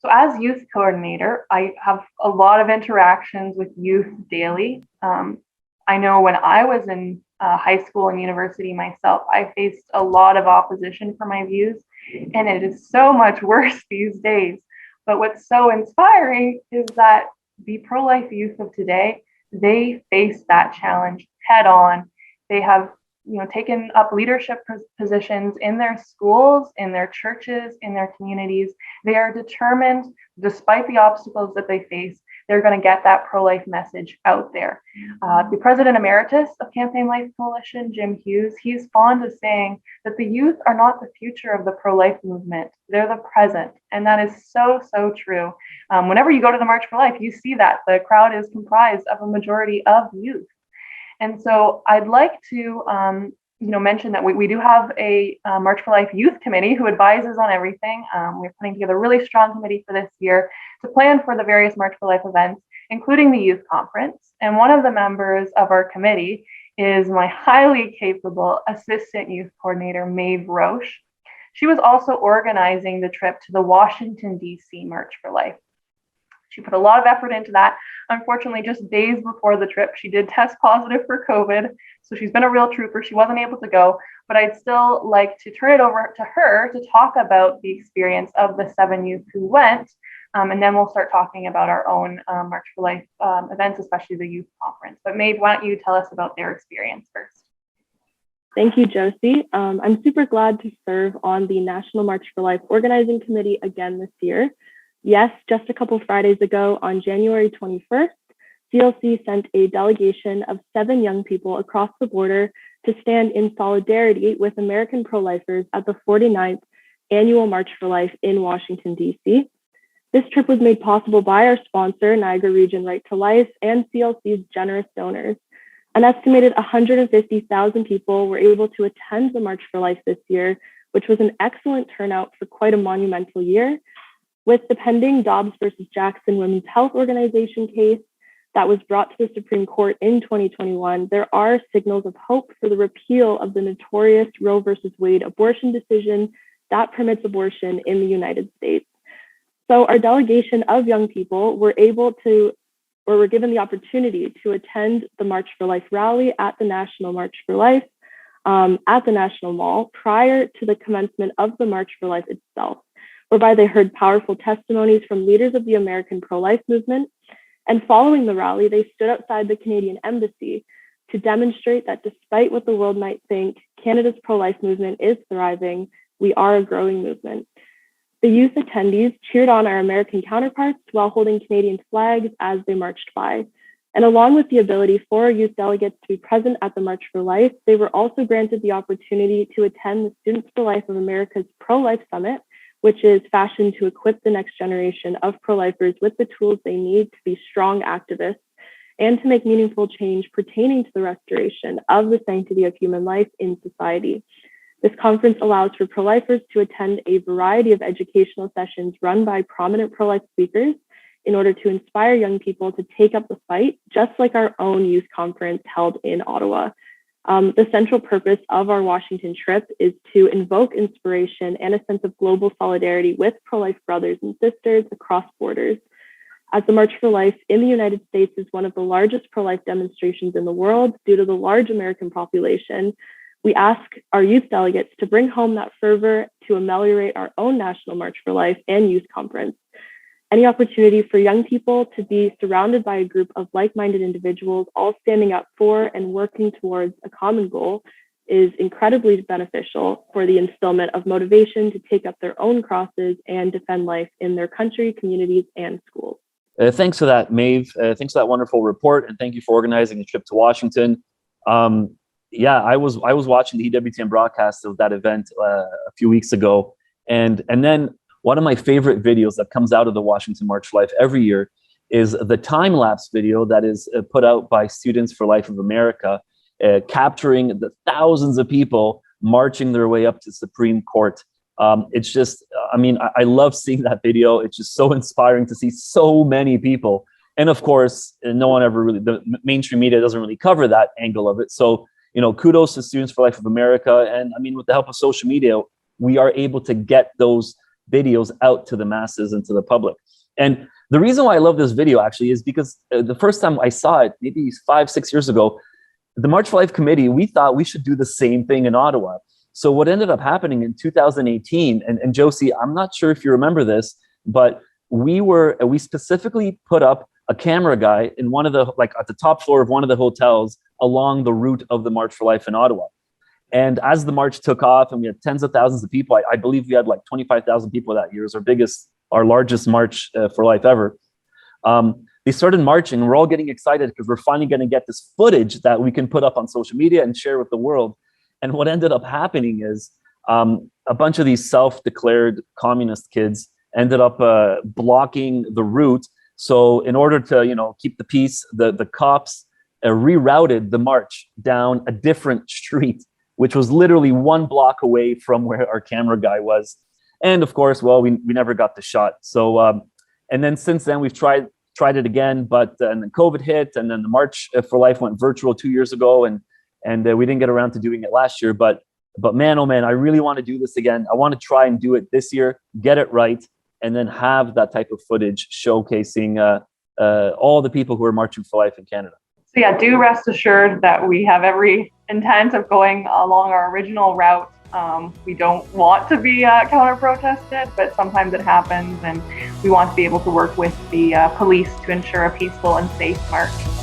So as youth coordinator, I have a lot of interactions with youth daily. I know when I was in high school and university myself, I faced a lot of opposition for my views, and it is so much worse these days. But what's so inspiring is that the pro-life youth of today, they face that challenge head on. They have taken up leadership positions in their schools, in their churches, in their communities. They are determined, despite the obstacles that they face, they're going to get that pro-life message out there. The president emeritus of Campaign Life Coalition, Jim Hughes, he's fond of saying that the youth are not the future of the pro-life movement, they're the present. And that is so, so true. Whenever you go to the March for Life, you see that the crowd is comprised of a majority of youth. And so I'd like to mention that we do have a March for Life Youth Committee who advises on everything. We're putting together a really strong committee for this year to plan for the various March for Life events, including the youth conference. And one of the members of our committee is my highly capable assistant youth coordinator, Maeve Roche. She was also organizing the trip to the Washington, D.C. March for Life. She put a lot of effort into that. Unfortunately, just days before the trip, she did test positive for COVID. So she's been a real trooper. She wasn't able to go, but I'd still like to turn it over to her to talk about the experience of the 7 youth who went. And then we'll start talking about our own March for Life events, especially the youth conference. But Maeve, why don't you tell us about their experience first? Thank you, Josie. I'm super glad to serve on the National March for Life Organizing Committee again this year. Yes, just a couple Fridays ago on January 21st, CLC sent a delegation of 7 young people across the border to stand in solidarity with American pro-lifers at the 49th Annual March for Life in Washington, D.C. This trip was made possible by our sponsor, Niagara Region Right to Life, and CLC's generous donors. An estimated 150,000 people were able to attend the March for Life this year, which was an excellent turnout for quite a monumental year. With the pending Dobbs versus Jackson Women's Health Organization case that was brought to the Supreme Court in 2021, there are signals of hope for the repeal of the notorious Roe versus Wade abortion decision that permits abortion in the United States. So our delegation of young people were given the opportunity to attend the March for Life rally at the National March for Life at the National Mall prior to the commencement of the March for Life itself, whereby they heard powerful testimonies from leaders of the American pro-life movement. And following the rally, they stood outside the Canadian Embassy to demonstrate that despite what the world might think, Canada's pro-life movement is thriving. We are a growing movement. The youth attendees cheered on our American counterparts while holding Canadian flags as they marched by. And along with the ability for youth delegates to be present at the March for Life, they were also granted the opportunity to attend the Students for Life of America's Pro-Life Summit, which is fashioned to equip the next generation of pro-lifers with the tools they need to be strong activists and to make meaningful change pertaining to the restoration of the sanctity of human life in society. This conference allows for pro-lifers to attend a variety of educational sessions run by prominent pro-life speakers in order to inspire young people to take up the fight, just like our own youth conference held in Ottawa. The central purpose of our Washington trip is to invoke inspiration and a sense of global solidarity with pro-life brothers and sisters across borders. As the March for Life in the United States is one of the largest pro-life demonstrations in the world due to the large American population, we ask our youth delegates to bring home that fervor to ameliorate our own National March for Life and youth conference. Any opportunity for young people to be surrounded by a group of like-minded individuals all standing up for and working towards a common goal is incredibly beneficial for the instillment of motivation to take up their own crosses and defend life in their country, communities, and schools. Thanks for that, Maeve. Thanks for that wonderful report, and thank you for organizing the trip to Washington. Yeah, I was watching the EWTN broadcast of that event a few weeks ago, and then one of my favorite videos that comes out of the Washington March for Life every year is the time-lapse video that is put out by Students for Life of America, capturing the thousands of people marching their way up to Supreme Court. It's just, I mean, I love seeing that video. It's just so inspiring to see so many people. And of course, no one ever really, the mainstream media doesn't really cover that angle of it. So, you know, kudos to Students for Life of America. And I mean, with the help of social media, we are able to get those videos out to the masses and to the public. And the reason why I love this video actually is because the first time I saw it, maybe 5-6 years ago, the March for Life committee, we thought we should do the same thing in Ottawa. So what ended up happening in 2018, and Josie, I'm not sure if you remember this, but we specifically put up a camera guy in one of the, like at the top floor of one of the hotels along the route of the March for Life in Ottawa. And as the march took off and we had tens of thousands of people, I believe we had like 25,000 people that year. It was our largest March for Life ever. They started marching and we're all getting excited because we're finally going to get this footage that we can put up on social media and share with the world. And what ended up happening is a bunch of these self-declared communist kids ended up blocking the route. So in order to, keep the peace, the cops rerouted the march down a different street, which was literally 1 block away from where our camera guy was. And of course, well, we never got the shot. So, and then since then we've tried it again, but and then COVID hit, and then the March for Life went virtual 2 years ago, and we didn't get around to doing it last year. But man, oh man, I really want to do this again. I want to try and do it this year, get it right, and then have that type of footage showcasing all the people who are marching for life in Canada. So yeah, do rest assured that we have every intent of going along our original route. We don't want to be counter-protested, but sometimes it happens, and we want to be able to work with the police to ensure a peaceful and safe march.